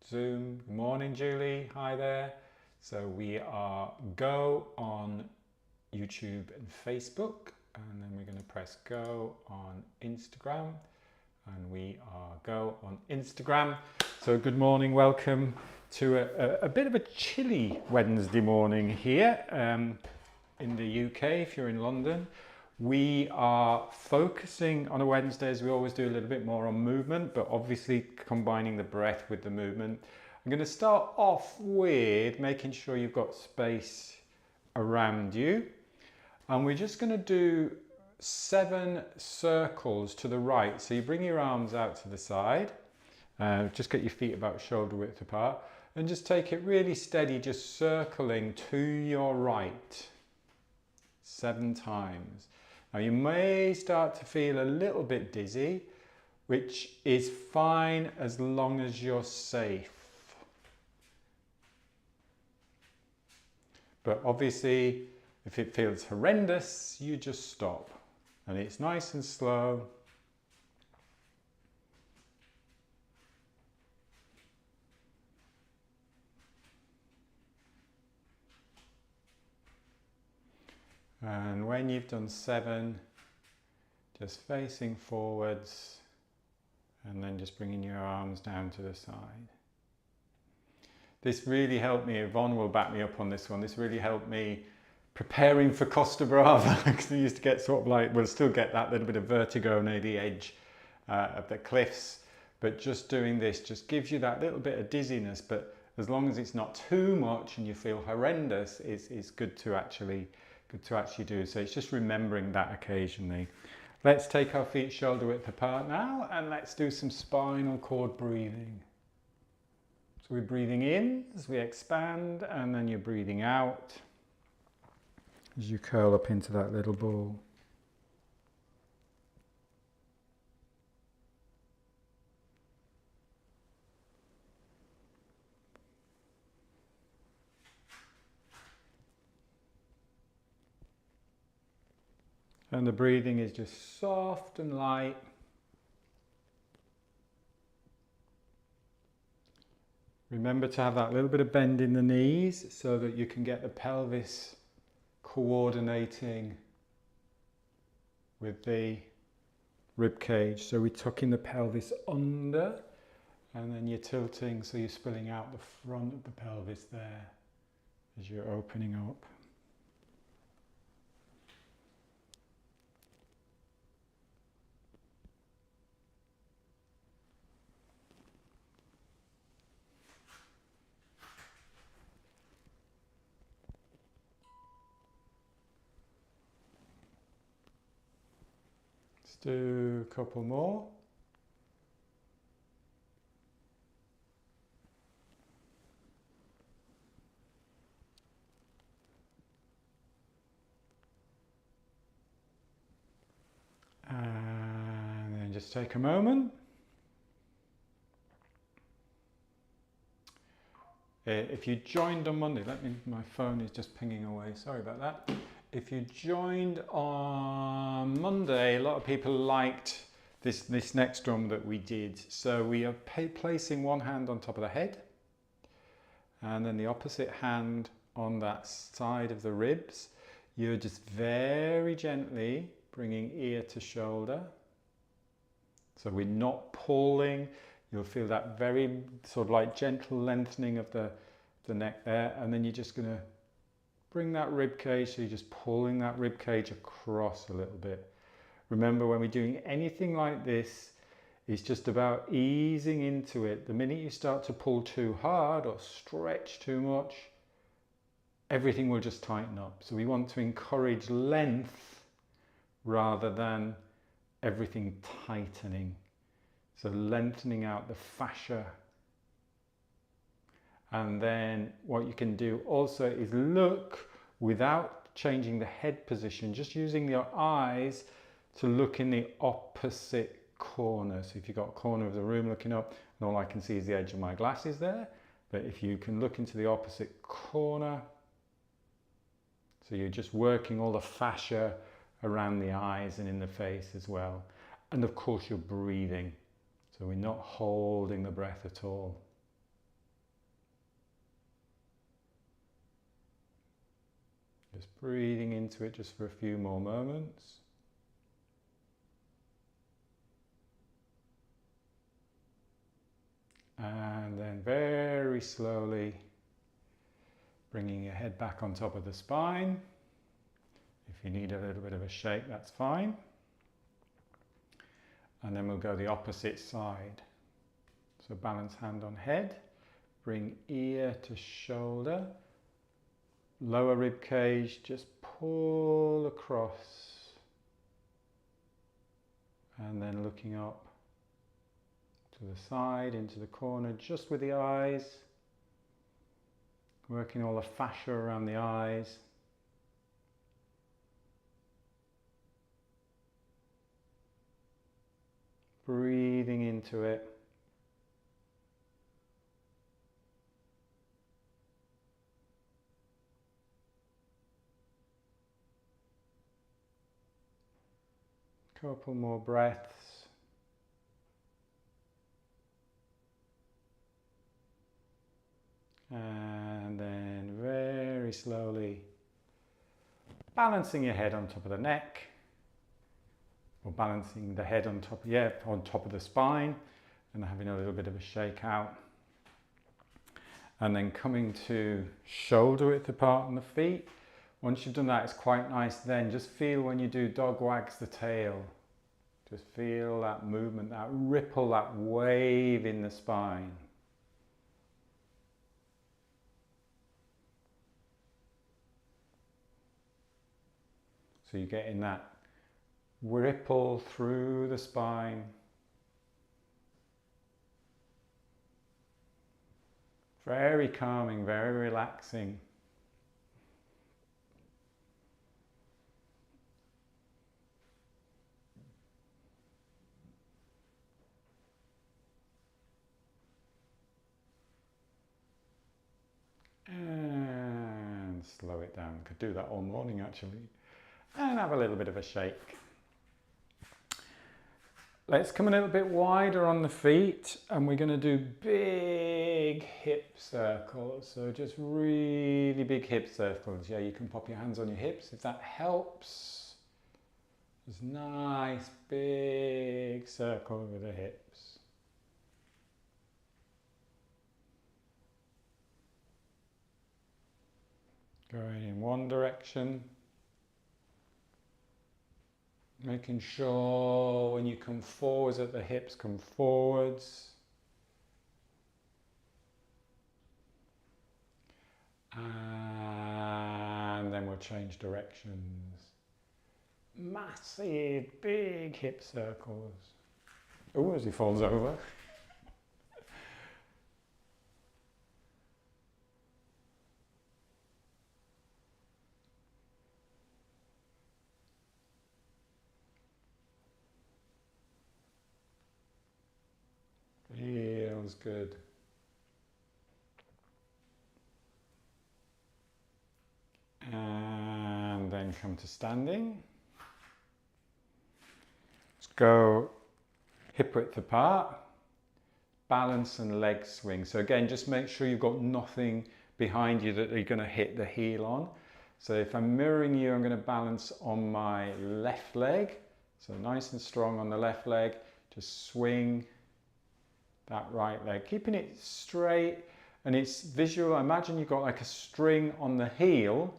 Zoom. Good morning, Julie. Hi there. So we are go on YouTube and Facebook, and then we're going to press go on Instagram, and we are go on Instagram. So good morning, welcome to a bit of a chilly Wednesday morning here in the UK if you're in London. We are focusing on a Wednesday, as we always do, a little bit more on movement, but obviously combining the breath with the movement. I'm going to start off with making sure you've got space around you. And we're just going to do 7 circles to the right. So you bring your arms out to the side, just get your feet about shoulder width apart, and just take it really steady, just circling to your right 7 times. Now you may start to feel a little bit dizzy, which is fine as long as you're safe. But obviously, if it feels horrendous, you just stop. And it's nice and slow. And when you've done 7, just facing forwards and then just bringing your arms down to the side. This really helped me. Yvonne will back me up on this one. This really helped me preparing for Costa Brava, because I used to get sort of like, we'll still get that little bit of vertigo near the edge of the cliffs, but just doing this just gives you that little bit of dizziness. But as long as it's not too much and you feel horrendous, it's good to actually do. So it's just remembering that occasionally. Let's take our feet shoulder width apart now, and let's do some spinal cord breathing. So we're breathing in as we expand, and then you're breathing out as you curl up into that little ball. And the breathing is just soft and light. Remember to have that little bit of bend in the knees so that you can get the pelvis coordinating with the rib cage. So we're tucking the pelvis under, and then you're tilting, so you're spilling out the front of the pelvis there as you're opening up. Let's do a couple more. And then just take a moment. If you joined on Monday, my phone is just pinging away, sorry about that. If you joined on Monday, a lot of people liked this next drum that we did. So we are placing one hand on top of the head, and then the opposite hand on that side of the ribs. You're just very gently bringing ear to shoulder. So we're not pulling. You'll feel that very sort of like gentle lengthening of the neck there, and then you're just going to bring that rib cage, so you're just pulling that rib cage across a little bit. Remember, when we're doing anything like this, it's just about easing into it. The minute you start to pull too hard or stretch too much, everything will just tighten up. So we want to encourage length rather than everything tightening. So lengthening out the fascia. And then what you can do also is look without changing the head position, just using your eyes to look in the opposite corner. So if you've got a corner of the room looking up, and all I can see is the edge of my glasses there, but if you can look into the opposite corner, so you're just working all the fascia around the eyes and in the face as well. And of course you're breathing. So we're not holding the breath at all. Just breathing into it just for a few more moments. And then very slowly bringing your head back on top of the spine. If you need a little bit of a shake, that's fine. And then we'll go the opposite side. So balance hand on head, bring ear to shoulder, lower rib cage, just pull across. And then looking up to the side, into the corner, just with the eyes. Working all the fascia around the eyes. Breathing into it. Couple more breaths. And then very slowly balancing your head on top of the neck, or balancing the head on top, on top of the spine, and having a little bit of a shake out. And then coming to shoulder width apart on the feet. Once you've done that, it's quite nice then. Just feel when you do dog wags the tail. Just feel that movement, that ripple, that wave in the spine. So you're getting that ripple through the spine. Very calming, very relaxing. And slow it down. Could do that all morning actually. And have a little bit of a shake. Let's come a little bit wider on the feet, and we're going to do big hip circles. So just really big hip circles. Yeah, you can pop your hands on your hips if that helps. Just nice big circle with the hips. Going in one direction. Making sure when you come forwards that the hips come forwards. And then we'll change directions. Massive, big hip circles. Oh, as he falls over. Feels good. And then come to standing. Let's go hip width apart, balance and leg swing. So again, just make sure you've got nothing behind you that you're going to hit the heel on. So if I'm mirroring you, I'm going to balance on my left leg. So nice and strong on the left leg, just swing that right leg, keeping it straight, and it's visual. Imagine you've got like a string on the heel,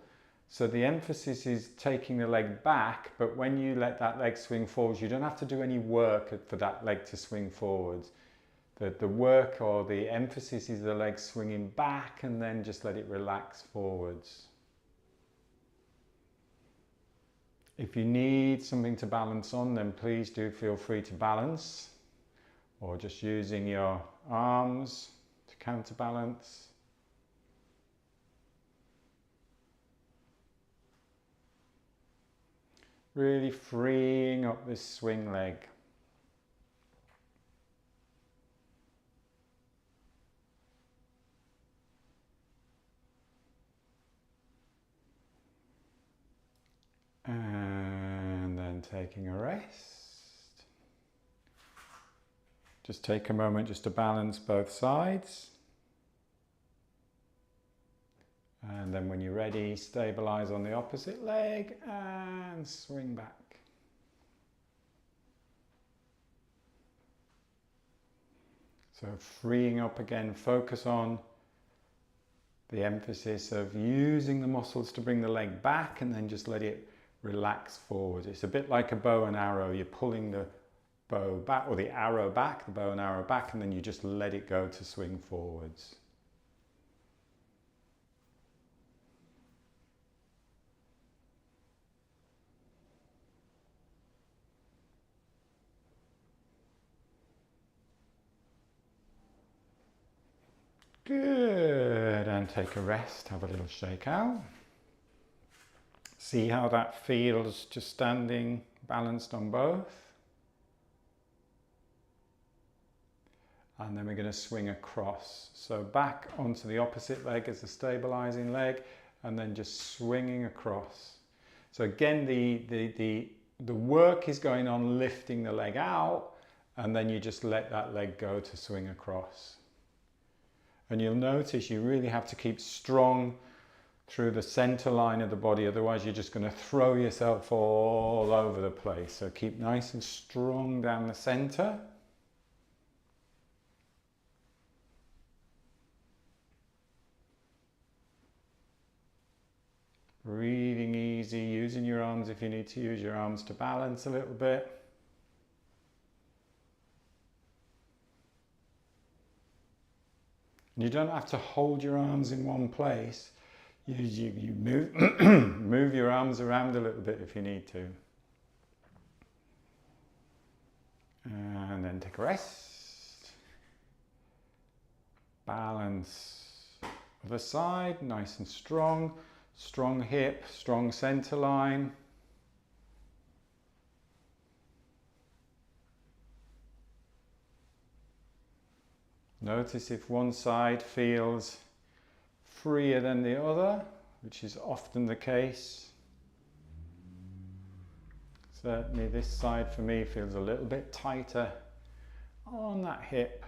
so the emphasis is taking the leg back, but when you let that leg swing forwards, you don't have to do any work for that leg to swing forwards. The work or the emphasis is the leg swinging back, and then just let it relax forwards. If you need something to balance on, then please do feel free to balance, or just using your arms to counterbalance. Really freeing up this swing leg. And then taking a rest. Just take a moment just to balance both sides. And then when you're ready, stabilize on the opposite leg and swing back. So freeing up again, focus on the emphasis of using the muscles to bring the leg back and then just let it relax forward. It's a bit like a bow and arrow. You're pulling the bow back, or the arrow back, the bow and arrow back, and then you just let it go to swing forwards. Good, and take a rest, have a little shake out. See how that feels, just standing balanced on both. And then we're going to swing across. So back onto the opposite leg as the stabilizing leg, and then just swinging across. So again, the work is going on lifting the leg out, and then you just let that leg go to swing across. And you'll notice you really have to keep strong through the center line of the body, otherwise you're just going to throw yourself all over the place. So keep nice and strong down the center. Breathing easy, using your arms if you need to use your arms to balance a little bit. You don't have to hold your arms in one place. You move, move your arms around a little bit if you need to. And then take a rest. Balance. Other side, nice and strong. Strong hip, strong center line. Notice if one side feels freer than the other, which is often the case. Certainly this side for me feels a little bit tighter on that hip.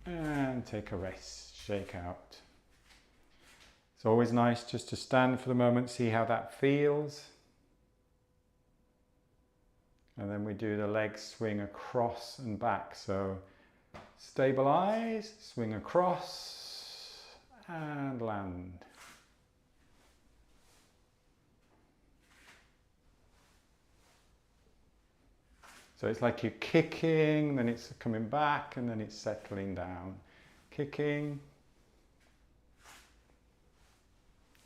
And take a rest, shake out. It's always nice just to stand for the moment, see how that feels. And then we do the leg swing across and back. So stabilize, swing across and land. So it's like you're kicking, then it's coming back, and then it's settling down. Kicking.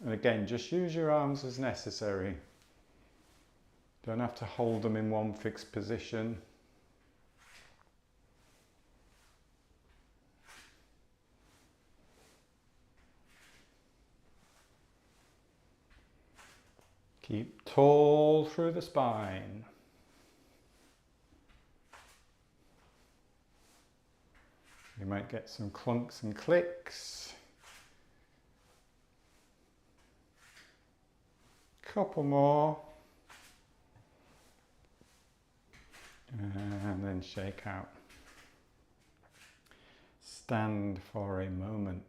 And again, just use your arms as necessary. Don't have to hold them in one fixed position. Keep tall through the spine. You might get some clunks and clicks. Couple more. And then shake out. Stand for a moment.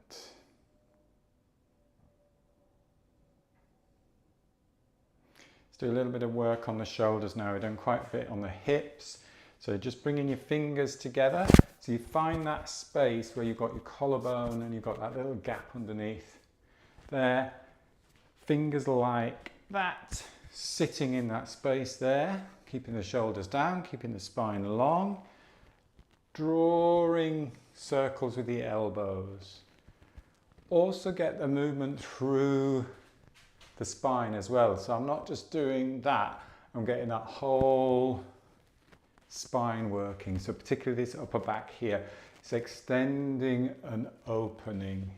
Let's do a little bit of work on the shoulders now. We've done quite a bit on the hips. So just bringing your fingers together. So you find that space where you've got your collarbone and you've got that little gap underneath there. Fingers like that, sitting in that space there. Keeping the shoulders down, keeping the spine long, drawing circles with the elbows. Also get the movement through the spine as well. So I'm not just doing that, I'm getting that whole spine working. So particularly this upper back here, it's extending and opening.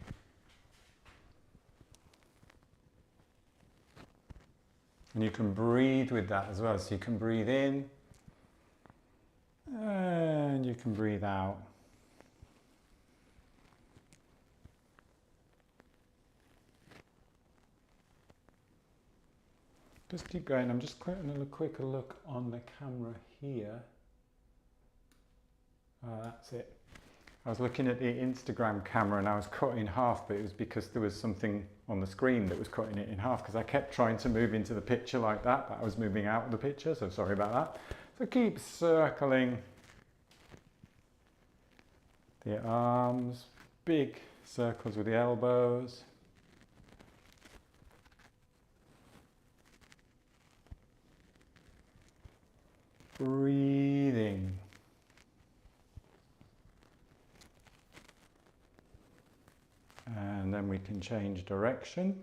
And you can breathe with that as well. So you can breathe in and you can breathe out. Just keep going. I'm just having a quicker look on the camera here. Oh, that's it. I was looking at the Instagram camera and I was cut in half, but it was because there was something on the screen that was cutting it in half, because I kept trying to move into the picture like that, but I was moving out of the picture, so sorry about that. So keep circling the arms, big circles with the elbows. Breathing. And then we can change direction.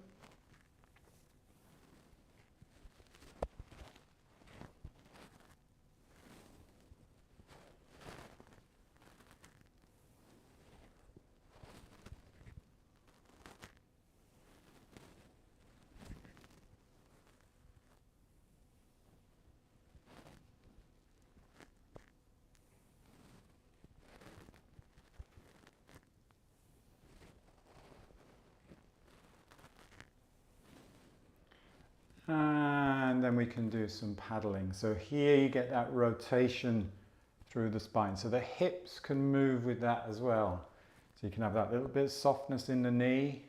And then we can do some paddling. So here you get that rotation through the spine. So the hips can move with that as well. So you can have that little bit of softness in the knee.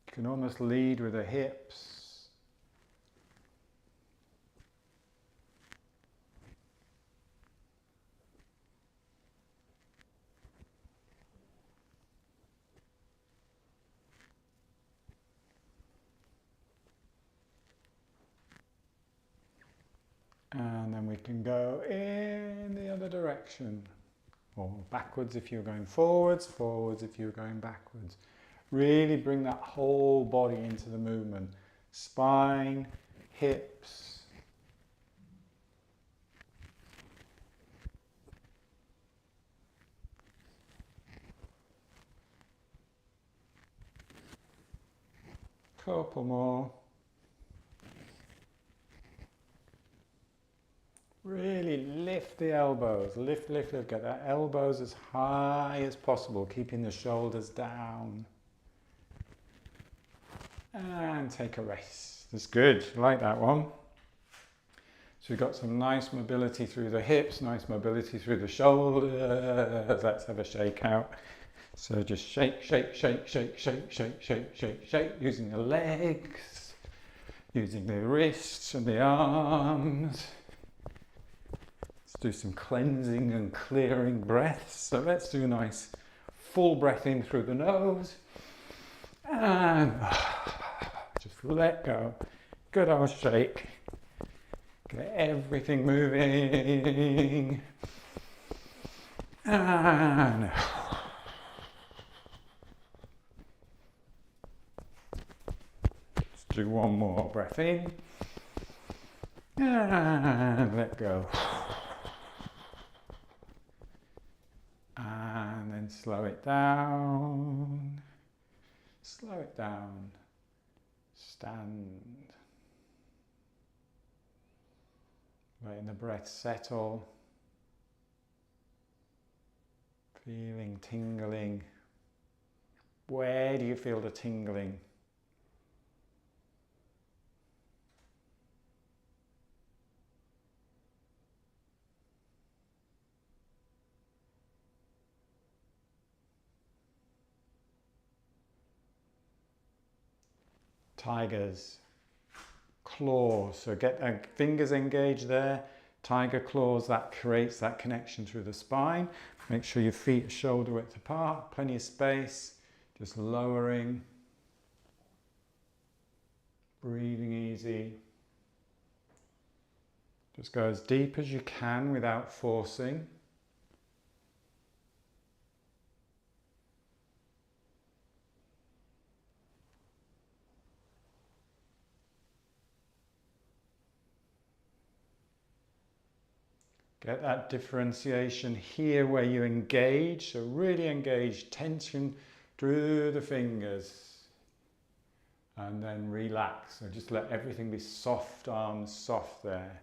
You can almost lead with the hips. And then we can go in the other direction, or backwards if you're going forwards, forwards if you're going backwards. Really bring that whole body into the movement. Spine, hips. Couple more. Really lift the elbows, lift, lift, lift, get the elbows as high as possible, keeping the shoulders down. And take a rest. That's good, I like that one. So we've got some nice mobility through the hips, nice mobility through the shoulders. Let's have a shake out. So just shake, shake, shake, shake, shake, shake, shake, shake, shake, using the legs, using the wrists and the arms. Do some cleansing and clearing breaths. So let's do a nice full breath in through the nose and just let go. Good old shake. Get everything moving. And let's do one more breath in and let go. And then slow it down, stand, letting the breath settle, feeling tingling. Where do you feel the tingling? Tigers, claws, so get the fingers engaged there. Tiger claws, that creates that connection through the spine. Make sure your feet are shoulder width apart, plenty of space, just lowering, breathing easy. Just go as deep as you can without forcing. Get that differentiation here where you engage, so really engage tension through the fingers. And then relax, so just let everything be soft, arms soft there.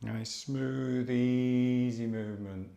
Nice, smooth, easy movement.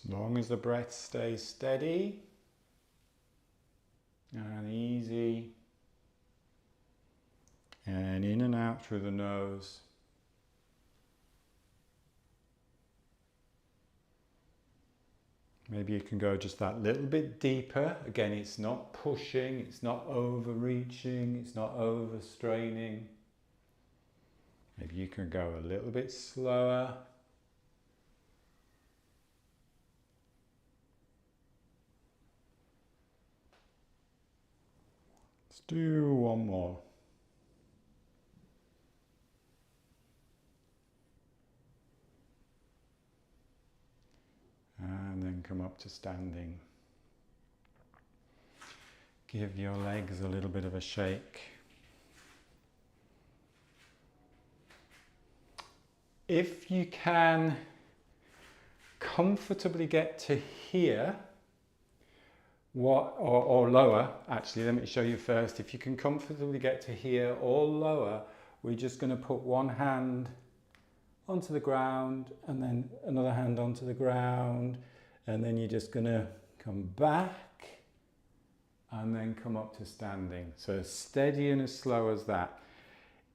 As long as the breath stays steady and easy, and in and out through the nose. Maybe you can go just that little bit deeper. Again, it's not pushing, it's not overreaching, it's not overstraining. Maybe you can go a little bit slower. Let's do one more. And then come up to standing. Give your legs a little bit of a shake. If you can comfortably get to here, or lower, actually, let me show you first. If you can comfortably get to here or lower, we're just going to put one hand onto the ground and then another hand onto the ground, and then you're just going to come back and then come up to standing. So as steady and as slow as that.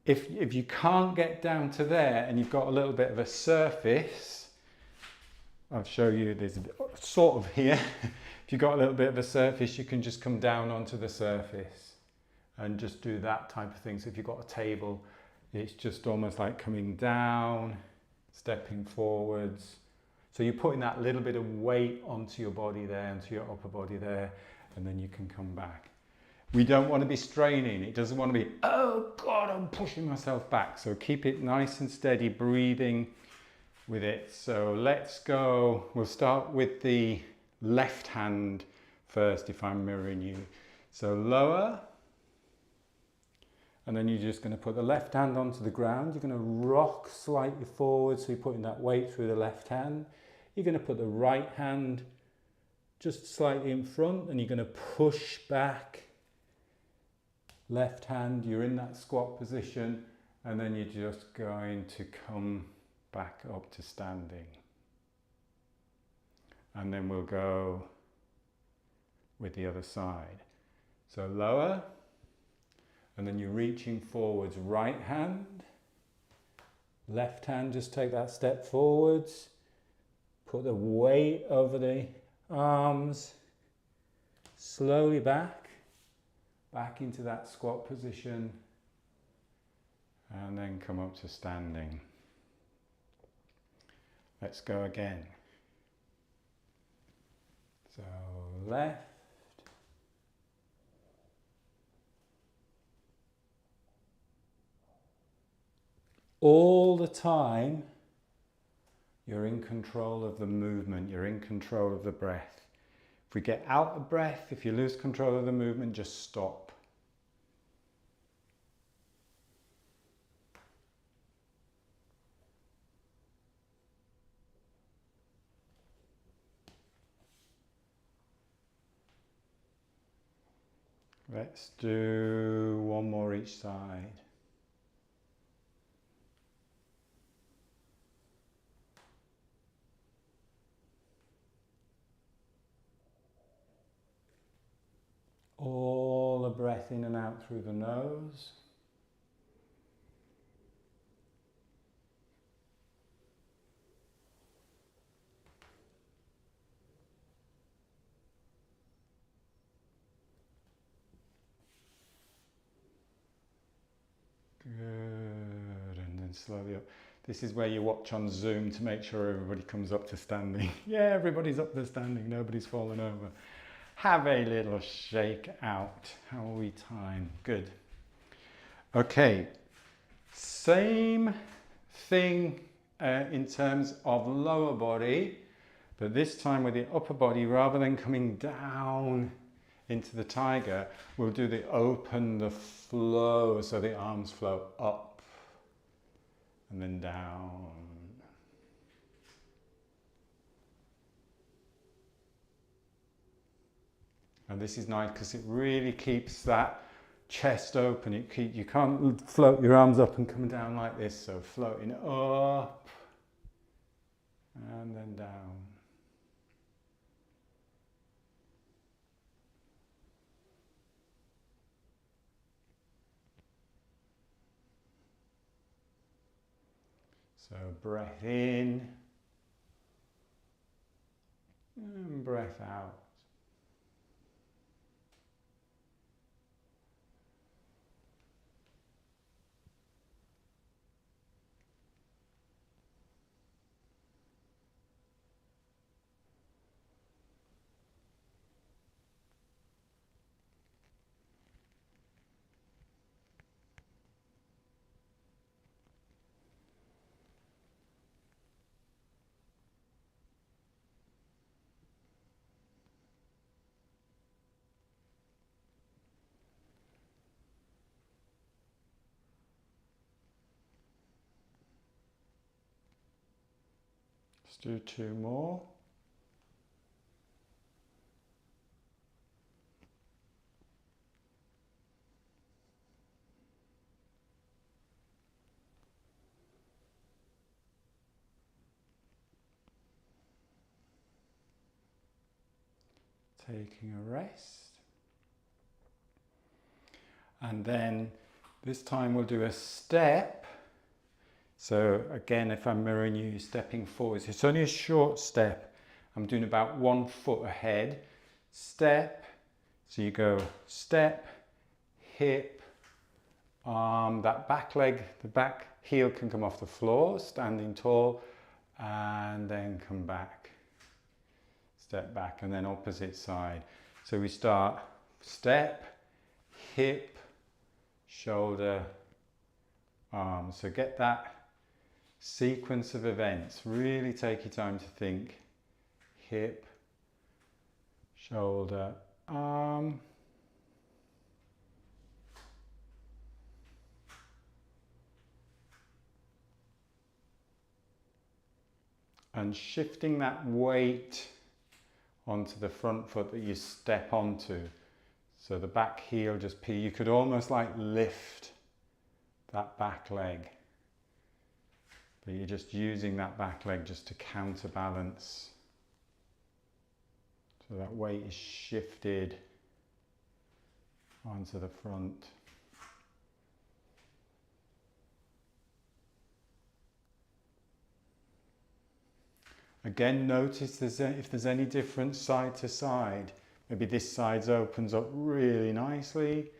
If you can't get down to there and you've got a little bit of a surface, I'll show you this sort of here. If you've got a little bit of a surface, you can just come down onto the surface and just do that type of thing. So if you've got a table, it's just almost like coming down, stepping forwards. So you're putting that little bit of weight onto your body there, onto your upper body there, and then you can come back. We don't want to be straining. It doesn't want to be, oh God, I'm pushing myself back. So keep it nice and steady, breathing with it. So let's go. We'll start with the left hand first if I'm mirroring you. So lower. And then you're just going to put the left hand onto the ground. You're going to rock slightly forward, so you're putting that weight through the left hand. You're going to put the right hand just slightly in front, and you're going to push back. Left hand, you're in that squat position, and then you're just going to come back up to standing. And then we'll go with the other side. So lower. And then you're reaching forwards, right hand, left hand, just take that step forwards, put the weight over the arms, slowly back into that squat position, and then come up to standing. Let's go again. So left. All the time, you're in control of the movement, you're in control of the breath. If we get out of breath, if you lose control of the movement, just stop. Let's do one more each side. All the breath in and out through the nose. Good, and then slowly up. This is where you watch on Zoom to make sure everybody comes up to standing. Yeah, everybody's up to standing, nobody's fallen over. Have a little shake out. How are we time? Good. Okay, same thing in terms of lower body, but this time with the upper body, rather than coming down into the tiger, we'll do the open, the flow, so the arms flow up and then down. And this is nice because it really keeps that chest open. You can't float your arms up and come down like this. So floating up and then down. So breath in and breath out. Let's do 2 more. Taking a rest. And then this time we'll do a step. So again, if I'm mirroring you, stepping forwards. It's only a short step. I'm doing about 1 foot ahead. Step. So you go step, hip, arm, that back leg, the back heel can come off the floor, standing tall, and then come back. Step back, and then opposite side. So we start step, hip, shoulder, arm. So get that sequence of events. Really take your time to think. Hip, shoulder, arm. And shifting that weight onto the front foot that you step onto. So the back heel just, you could almost like lift that back leg. But you're just using that back leg just to counterbalance. So that weight is shifted onto the front. Again, notice if there's any difference side to side. Maybe this side opens up really nicely.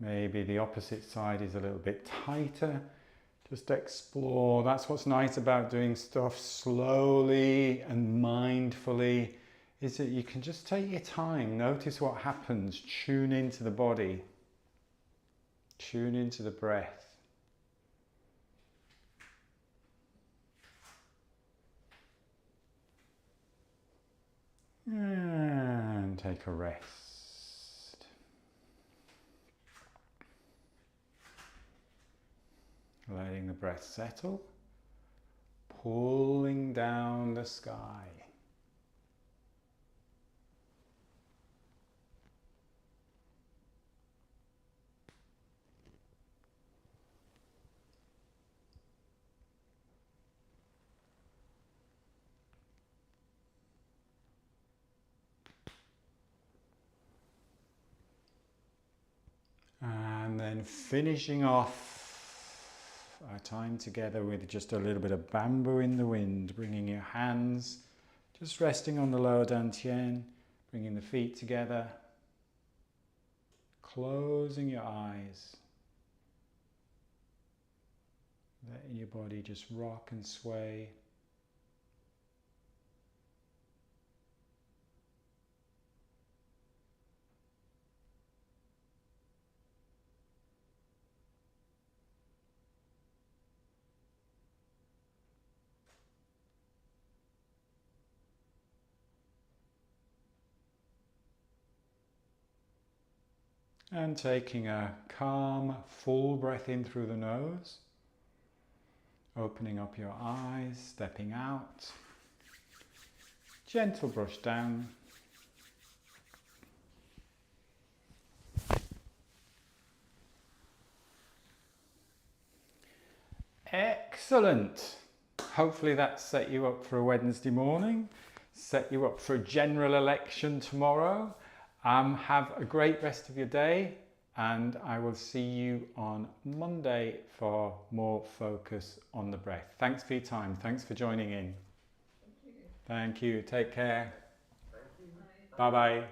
Maybe the opposite side is a little bit tighter. Just explore. That's what's nice about doing stuff slowly and mindfully, is that you can just take your time. Notice what happens. Tune into the body. Tune into the breath. And take a rest. Letting the breath settle, pulling down the sky. And then finishing off our time together with just a little bit of bamboo in the wind, bringing your hands, just resting on the lower dantian, bringing the feet together, closing your eyes, letting your body just rock and sway. And taking a calm, full breath in through the nose, opening up your eyes, stepping out, gentle brush down. Excellent. Hopefully that set you up for a Wednesday morning, set you up for a general election tomorrow. Have a great rest of your day. and I will see you on Monday for more focus on the breath. Thanks for your time. Thanks for joining in. Thank you. Thank you. Take care. Thank you. Bye bye.